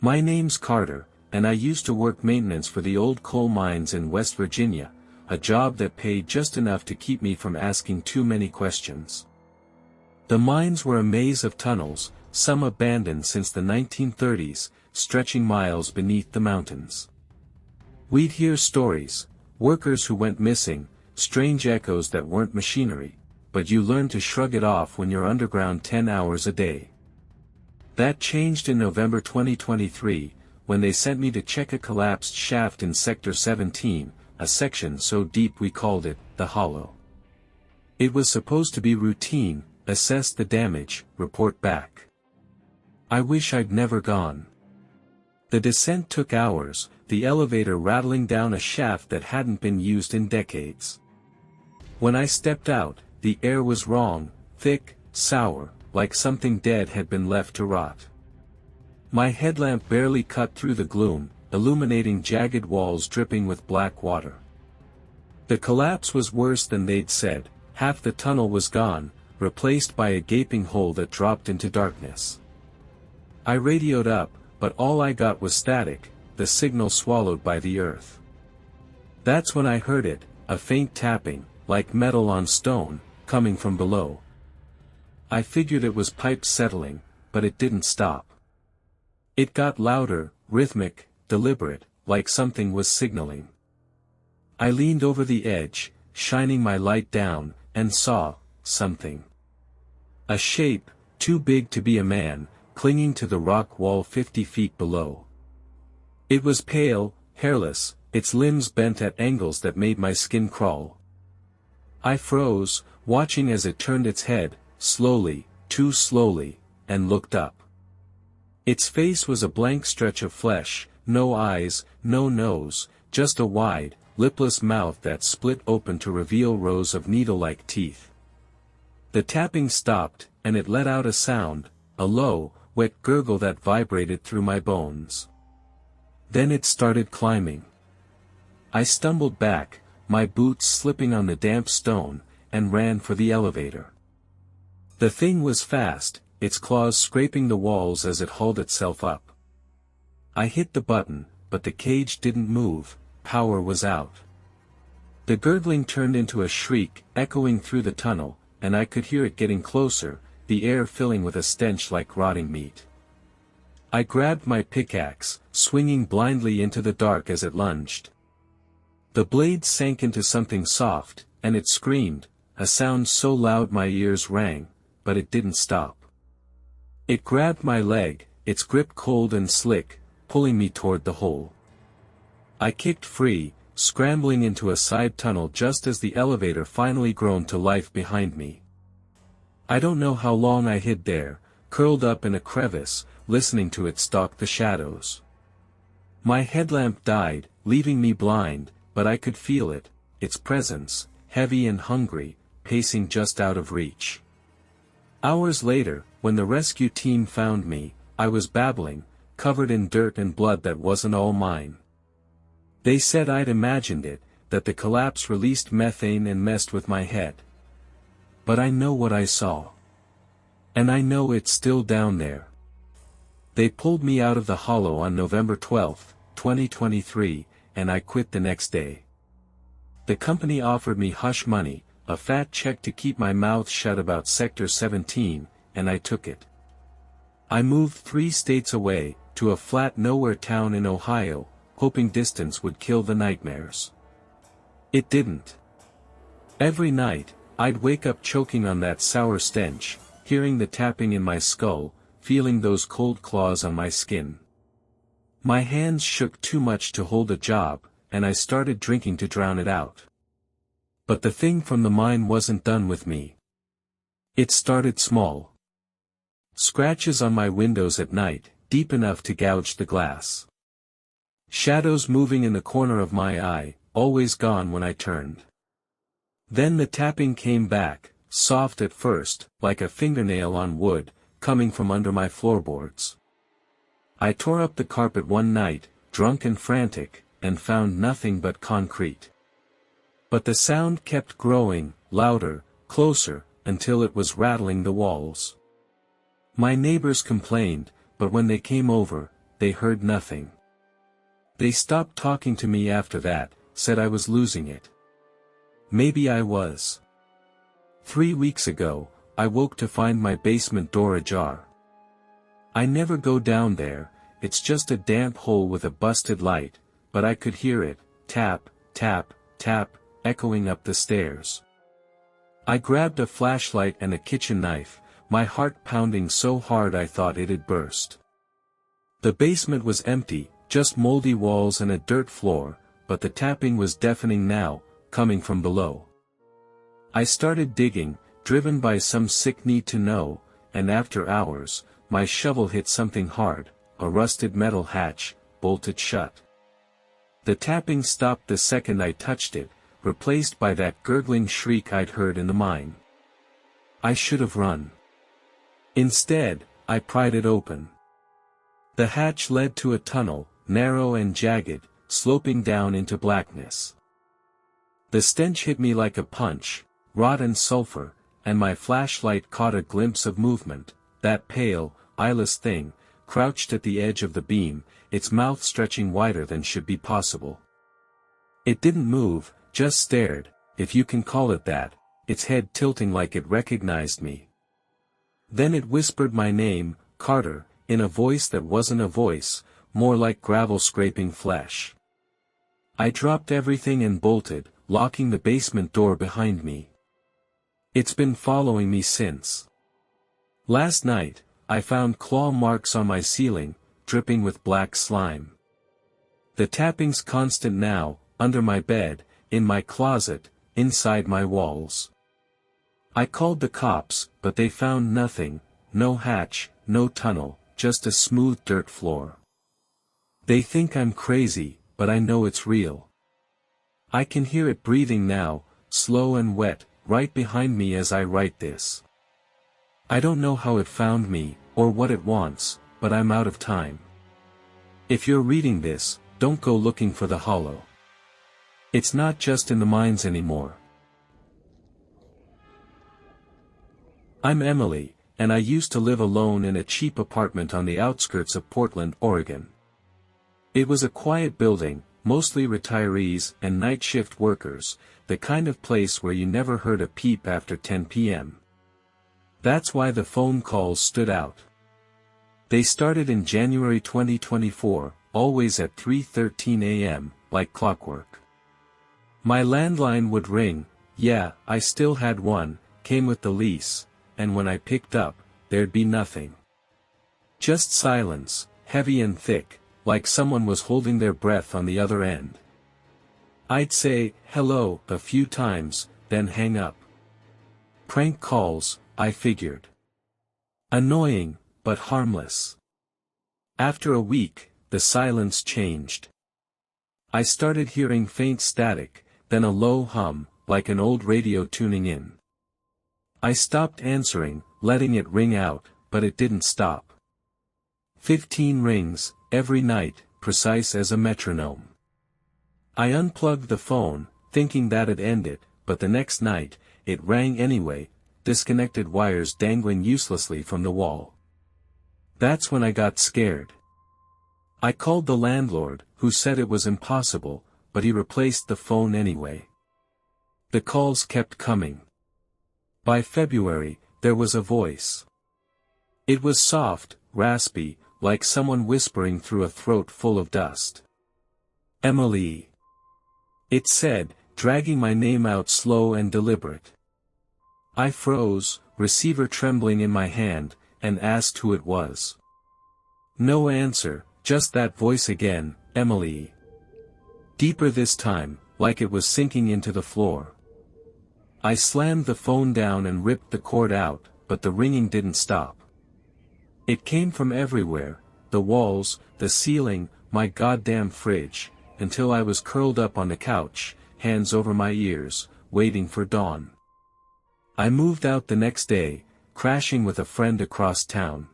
My name's Carter, and I used to work maintenance for the old coal mines in West Virginia, a job that paid just enough to keep me from asking too many questions. The mines were a maze of tunnels, some abandoned since the 1930s, stretching miles beneath the mountains. We'd hear stories, workers who went missing, strange echoes that weren't machinery, but you learned to shrug it off when you're underground 10 hours a day. That changed in November 2023, when they sent me to check a collapsed shaft in Sector 17, a section so deep we called it, the Hollow. It was supposed to be routine, assess the damage, report back. I wish I'd never gone. The descent took hours, the elevator rattling down a shaft that hadn't been used in decades. When I stepped out, the air was wrong, thick, sour, like something dead had been left to rot. My headlamp barely cut through the gloom, illuminating jagged walls dripping with black water. The collapse was worse than they'd said. Half the tunnel was gone, replaced by a gaping hole that dropped into darkness. I radioed up, but all I got was static, the signal swallowed by the earth. That's when I heard it, a faint tapping, like metal on stone, coming from below. I figured it was pipes settling, but it didn't stop. It got louder, rhythmic, deliberate, like something was signaling. I leaned over the edge, shining my light down, and saw something. A shape, too big to be a man, clinging to the rock wall 50 feet below. It was pale, hairless, its limbs bent at angles that made my skin crawl. I froze, watching as it turned its head, slowly, too slowly, and looked up. Its face was a blank stretch of flesh, no eyes, no nose, just a wide, lipless mouth that split open to reveal rows of needle-like teeth. The tapping stopped, and it let out a sound, a low, wet gurgle that vibrated through my bones. Then it started climbing. I stumbled back, my boots slipping on the damp stone, and ran for the elevator. The thing was fast, its claws scraping the walls as it hauled itself up. I hit the button, but the cage didn't move, power was out. The gurgling turned into a shriek, echoing through the tunnel, and I could hear it getting closer, the air filling with a stench like rotting meat. I grabbed my pickaxe, swinging blindly into the dark as it lunged. The blade sank into something soft, and it screamed, a sound so loud my ears rang, but it didn't stop. It grabbed my leg, its grip cold and slick, pulling me toward the hole. I kicked free, scrambling into a side tunnel just as the elevator finally groaned to life behind me. I don't know how long I hid there, curled up in a crevice, listening to it stalk the shadows. My headlamp died, leaving me blind, but I could feel it, its presence, heavy and hungry, pacing just out of reach. Hours later, when the rescue team found me, I was babbling, covered in dirt and blood that wasn't all mine. They said I'd imagined it, that the collapse released methane and messed with my head. But I know what I saw. And I know it's still down there. They pulled me out of the hollow on November 12, 2023, and I quit the next day. The company offered me hush money, a fat check to keep my mouth shut about Sector 17, and I took it. I moved 3 states away, to a flat nowhere town in Ohio, hoping distance would kill the nightmares. It didn't. Every night, I'd wake up choking on that sour stench, hearing the tapping in my skull, feeling those cold claws on my skin. My hands shook too much to hold a job, and I started drinking to drown it out. But the thing from the mine wasn't done with me. It started small. Scratches on my windows at night, deep enough to gouge the glass. Shadows moving in the corner of my eye, always gone when I turned. Then the tapping came back, soft at first, like a fingernail on wood, coming from under my floorboards. I tore up the carpet one night, drunk and frantic, and found nothing but concrete. But the sound kept growing, louder, closer, until it was rattling the walls. My neighbors complained, but when they came over, they heard nothing. They stopped talking to me after that, said I was losing it. Maybe I was. 3 weeks ago, I woke to find my basement door ajar. I never go down there, it's just a damp hole with a busted light, but I could hear it, tap, tap, tap, echoing up the stairs. I grabbed a flashlight and a kitchen knife, my heart pounding so hard I thought it'd burst. The basement was empty, just moldy walls and a dirt floor, but the tapping was deafening now, coming from below. I started digging, driven by some sick need to know, and after hours, my shovel hit something hard, a rusted metal hatch, bolted shut. The tapping stopped the second I touched it, replaced by that gurgling shriek I'd heard in the mine. I should have run. Instead, I pried it open. The hatch led to a tunnel, narrow and jagged, sloping down into blackness. The stench hit me like a punch, rot and sulfur, and my flashlight caught a glimpse of movement, that pale, eyeless thing, crouched at the edge of the beam, its mouth stretching wider than should be possible. It didn't move, just stared, if you can call it that, its head tilting like it recognized me. Then it whispered my name, Carter, in a voice that wasn't a voice, more like gravel scraping flesh. I dropped everything and bolted, locking the basement door behind me. It's been following me since. Last night, I found claw marks on my ceiling, dripping with black slime. The tapping's constant now, under my bed, in my closet, inside my walls. I called the cops, but they found nothing, no hatch, no tunnel, just a smooth dirt floor. They think I'm crazy, but I know it's real. I can hear it breathing now, slow and wet, right behind me as I write this. I don't know how it found me, or what it wants, but I'm out of time. If you're reading this, don't go looking for the hollow. It's not just in the mines anymore. I'm Emily, and I used to live alone in a cheap apartment on the outskirts of Portland, Oregon. It was a quiet building, mostly retirees and night shift workers, the kind of place where you never heard a peep after 10 p.m. That's why the phone calls stood out. They started in January 2024, always at 3:13 a.m., like clockwork. My landline would ring, yeah, I still had one, came with the lease, and when I picked up, there'd be nothing. Just silence, heavy and thick, like someone was holding their breath on the other end. I'd say, hello, a few times, then hang up. Prank calls, I figured. Annoying, but harmless. After a week, the silence changed. I started hearing faint static, then a low hum, like an old radio tuning in. I stopped answering, letting it ring out, but it didn't stop. 15 rings, every night, precise as a metronome. I unplugged the phone, thinking that'd end it, but the next night, it rang anyway, disconnected wires dangling uselessly from the wall. That's when I got scared. I called the landlord, who said it was impossible, but he replaced the phone anyway. The calls kept coming. By February, there was a voice. It was soft, raspy, like someone whispering through a throat full of dust. Emily. It said, dragging my name out slow and deliberate. I froze, receiver trembling in my hand, and asked who it was. No answer, just that voice again, Emily. Deeper this time, like it was sinking into the floor. I slammed the phone down and ripped the cord out, but the ringing didn't stop. It came from everywhere, the walls, the ceiling, my goddamn fridge, until I was curled up on the couch, hands over my ears, waiting for dawn. I moved out the next day, crashing with a friend across town.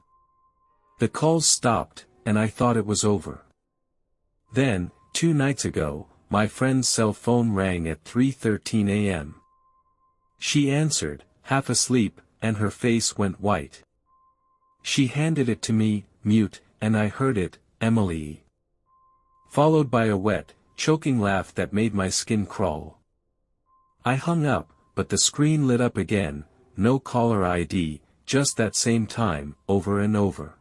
The calls stopped, and I thought it was over. Then, 2 nights ago, my friend's cell phone rang at 3:13 a.m. She answered, half asleep, and her face went white. She handed it to me, mute, and I heard it, Emily." Followed by a wet, choking laugh that made my skin crawl. I hung up, but the screen lit up again, no caller ID, just that same time, over and over.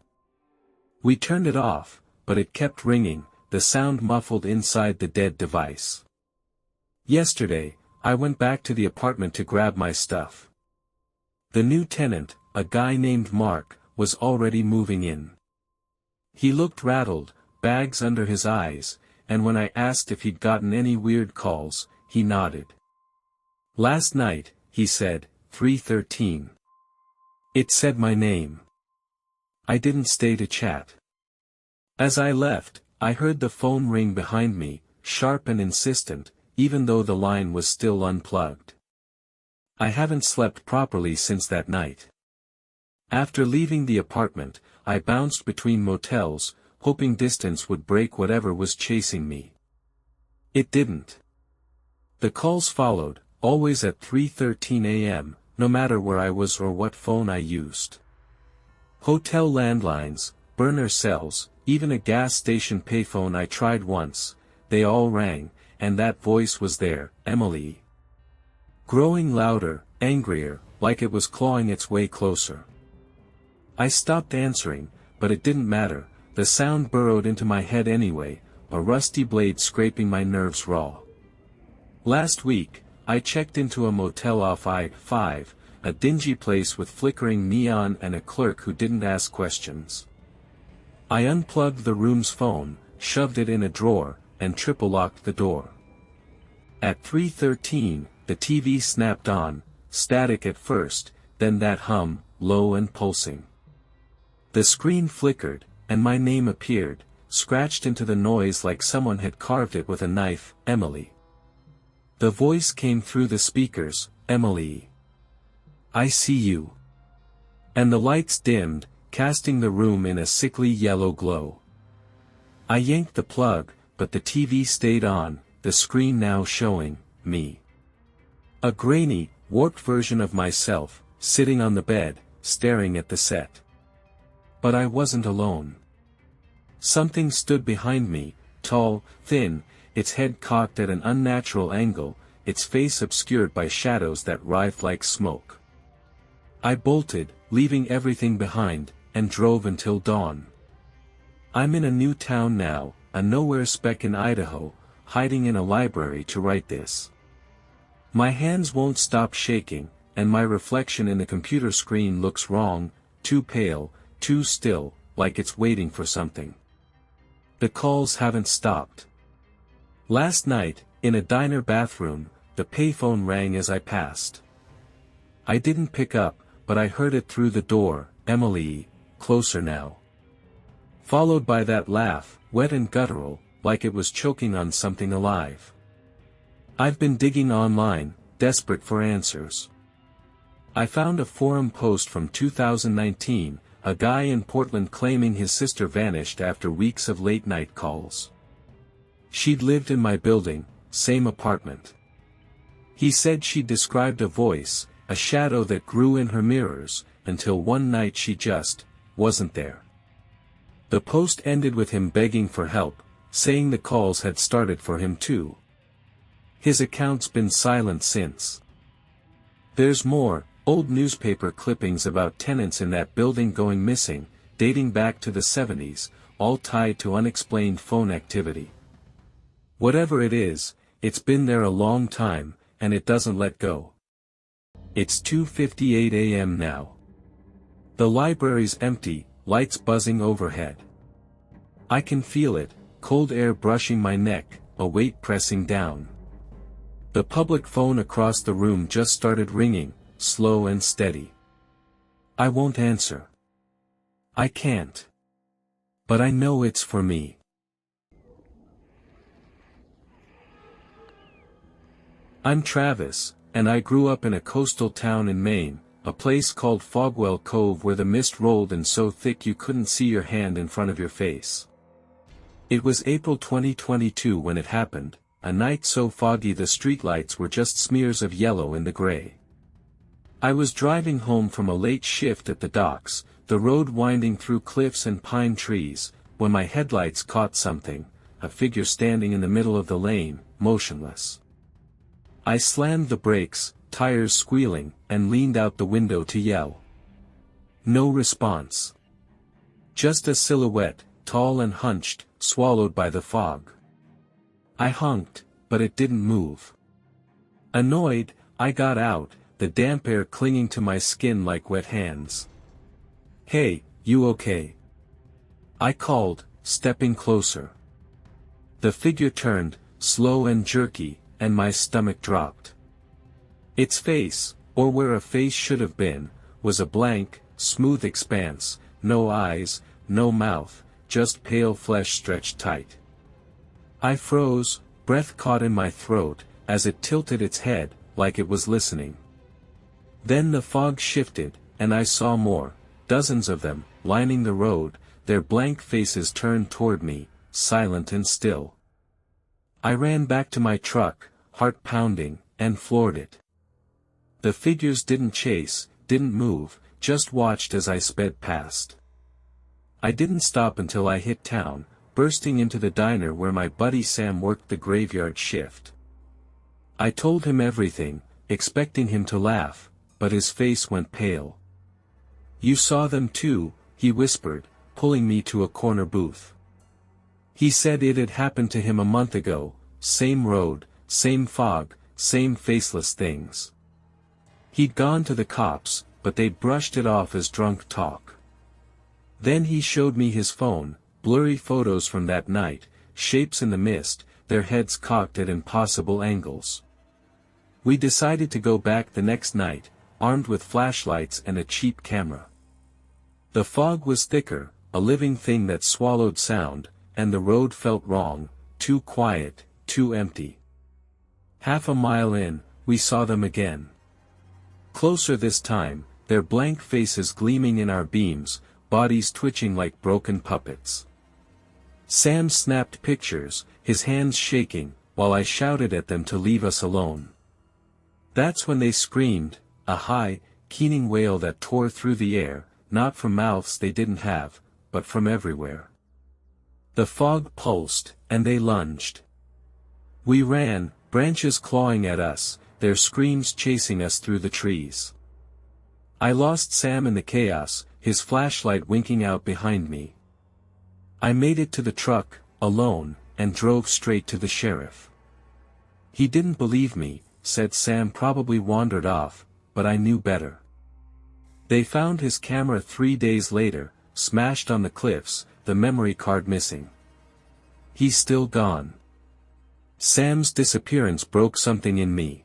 We turned it off, but it kept ringing, the sound muffled inside the dead device. Yesterday, I went back to the apartment to grab my stuff. The new tenant, a guy named Mark, was already moving in. He looked rattled, bags under his eyes, and when I asked if he'd gotten any weird calls, he nodded. "Last night," he said, 3:13. It said my name. I didn't stay to chat. As I left, I heard the phone ring behind me, sharp and insistent, even though the line was still unplugged. I haven't slept properly since that night. After leaving the apartment, I bounced between motels, hoping distance would break whatever was chasing me. It didn't. The calls followed, always at 3:13 a.m., no matter where I was or what phone I used. Hotel landlines, burner cells, even a gas station payphone I tried once, they all rang, and that voice was there, Emily. Growing louder, angrier, like it was clawing its way closer. I stopped answering, but it didn't matter, the sound burrowed into my head anyway, a rusty blade scraping my nerves raw. Last week, I checked into a motel off I-5, a dingy place with flickering neon and a clerk who didn't ask questions. I unplugged the room's phone, shoved it in a drawer, and triple-locked the door. At 3:13, the TV snapped on, static at first, then that hum, low and pulsing. The screen flickered, and my name appeared, scratched into the noise like someone had carved it with a knife, Emily. The voice came through the speakers, "Emily. I see you." And the lights dimmed, casting the room in a sickly yellow glow. I yanked the plug, but the TV stayed on, the screen now showing me. A grainy, warped version of myself, sitting on the bed, staring at the set. But I wasn't alone. Something stood behind me, tall, thin, its head cocked at an unnatural angle, its face obscured by shadows that writhed like smoke. I bolted, leaving everything behind, and drove until dawn. I'm in a new town now, a nowhere speck in Idaho, hiding in a library to write this. My hands won't stop shaking, and my reflection in the computer screen looks wrong, too pale, too still, like it's waiting for something. The calls haven't stopped. Last night, in a diner bathroom, the payphone rang as I passed. I didn't pick up, but I heard it through the door, "Emily, closer now." Followed by that laugh, wet and guttural, like it was choking on something alive. I've been digging online, desperate for answers. I found a forum post from 2019, a guy in Portland claiming his sister vanished after weeks of late-night calls. She'd lived in my building, same apartment. He said she'd described a voice, a shadow that grew in her mirrors, until one night she just wasn't there. The post ended with him begging for help, saying the calls had started for him too. His account's been silent since. There's more, old newspaper clippings about tenants in that building going missing, dating back to the 70s, all tied to unexplained phone activity. Whatever it is, it's been there a long time, and it doesn't let go. It's 2:58 a.m. now. The library's empty, lights buzzing overhead. I can feel it, cold air brushing my neck, a weight pressing down. The public phone across the room just started ringing, slow and steady. I won't answer. I can't. But I know it's for me. I'm Travis, and I grew up in a coastal town in Maine, a place called Fogwell Cove where the mist rolled in so thick you couldn't see your hand in front of your face. It was April 2022 when it happened, a night so foggy the streetlights were just smears of yellow in the gray. I was driving home from a late shift at the docks, the road winding through cliffs and pine trees, when my headlights caught something, a figure standing in the middle of the lane, motionless. I slammed the brakes, tires squealing, and leaned out the window to yell. No response. Just a silhouette, tall and hunched, swallowed by the fog. I honked, but it didn't move. Annoyed, I got out, the damp air clinging to my skin like wet hands. "Hey, you okay?" I called, stepping closer. The figure turned, slow and jerky, and my stomach dropped. Its face, or where a face should have been, was a blank, smooth expanse, no eyes, no mouth, just pale flesh stretched tight. I froze, breath caught in my throat, as it tilted its head, like it was listening. Then the fog shifted, and I saw more, dozens of them, lining the road, their blank faces turned toward me, silent and still. I ran back to my truck, heart pounding, and floored it. The figures didn't chase, didn't move, just watched as I sped past. I didn't stop until I hit town, bursting into the diner where my buddy Sam worked the graveyard shift. I told him everything, expecting him to laugh, but his face went pale. "You saw them too," he whispered, pulling me to a corner booth. He said it had happened to him a month ago, same road, same fog, same faceless things. He'd gone to the cops, but they'd brushed it off as drunk talk. Then he showed me his phone, blurry photos from that night, shapes in the mist, their heads cocked at impossible angles. We decided to go back the next night, armed with flashlights and a cheap camera. The fog was thicker, a living thing that swallowed sound, and the road felt wrong, too quiet, too empty. Half a mile in, we saw them again. Closer this time, their blank faces gleaming in our beams, bodies twitching like broken puppets. Sam snapped pictures, his hands shaking, while I shouted at them to leave us alone. That's when they screamed, a high, keening wail that tore through the air, not from mouths they didn't have, but from everywhere. The fog pulsed, and they lunged. We ran, branches clawing at us, their screams chasing us through the trees. I lost Sam in the chaos, his flashlight winking out behind me. I made it to the truck, alone, and drove straight to the sheriff. He didn't believe me, said Sam probably wandered off, but I knew better. They found his camera 3 days later, smashed on the cliffs, the memory card missing. He's still gone. Sam's disappearance broke something in me.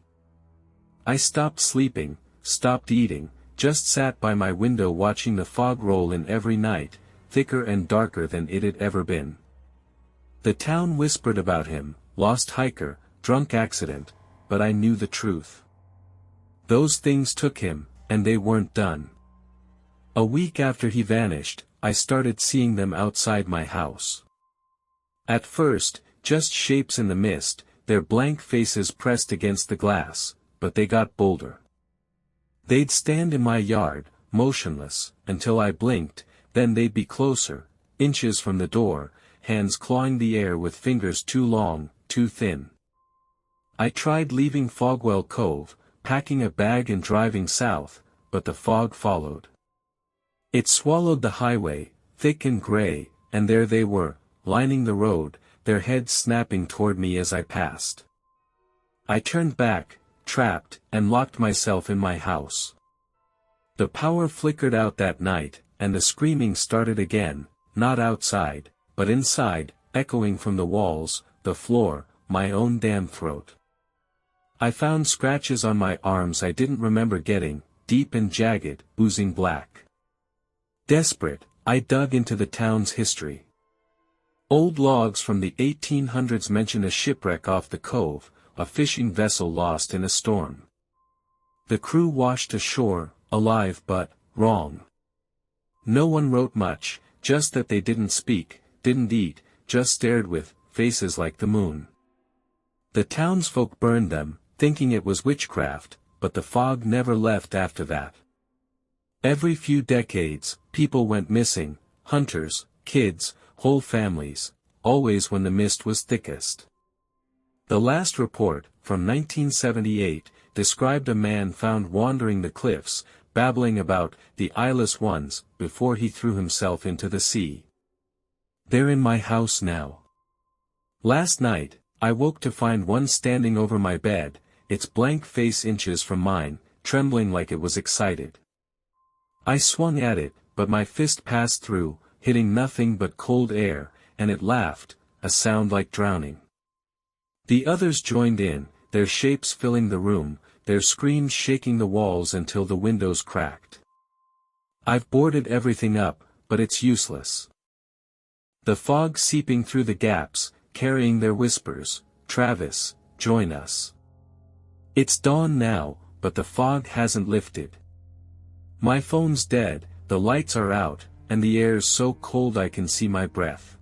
I stopped sleeping, stopped eating, just sat by my window watching the fog roll in every night, thicker and darker than it had ever been. The town whispered about him, lost hiker, drunk accident, but I knew the truth. Those things took him, and they weren't done. A week after he vanished, I started seeing them outside my house. At first, just shapes in the mist, their blank faces pressed against the glass, but they got bolder. They'd stand in my yard, motionless, until I blinked, then they'd be closer, inches from the door, hands clawing the air with fingers too long, too thin. I tried leaving Fogwell Cove, packing a bag and driving south, but the fog followed. It swallowed the highway, thick and gray, and there they were, lining the road, their heads snapping toward me as I passed. I turned back, trapped, and locked myself in my house. The power flickered out that night, and the screaming started again, not outside, but inside, echoing from the walls, the floor, my own damn throat. I found scratches on my arms I didn't remember getting, deep and jagged, oozing black. Desperate, I dug into the town's history. Old logs from the 1800s mention a shipwreck off the cove, a fishing vessel lost in a storm. The crew washed ashore, alive but wrong. No one wrote much, just that they didn't speak, didn't eat, just stared with faces like the moon. The townsfolk burned them, thinking it was witchcraft, but the fog never left after that. Every few decades, people went missing, hunters, kids, whole families, always when the mist was thickest. The last report, from 1978, described a man found wandering the cliffs, babbling about the eyeless ones, before he threw himself into the sea. They're in my house now. Last night, I woke to find one standing over my bed, its blank face inches from mine, trembling like it was excited. I swung at it, but my fist passed through, hitting nothing but cold air, and it laughed, a sound like drowning. The others joined in, their shapes filling the room, their screams shaking the walls until the windows cracked. I've boarded everything up, but it's useless. The fog seeping through the gaps, carrying their whispers, "Travis, join us." It's dawn now, but the fog hasn't lifted. My phone's dead, the lights are out, and the air's so cold I can see my breath.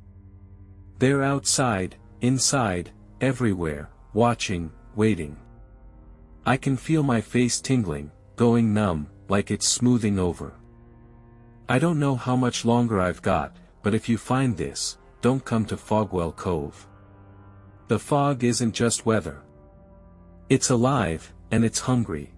They're outside, inside, everywhere, watching, waiting. I can feel my face tingling, going numb, like it's smoothing over. I don't know how much longer I've got, but if you find this, don't come to Fogwell Cove. The fog isn't just weather. It's alive, and it's hungry.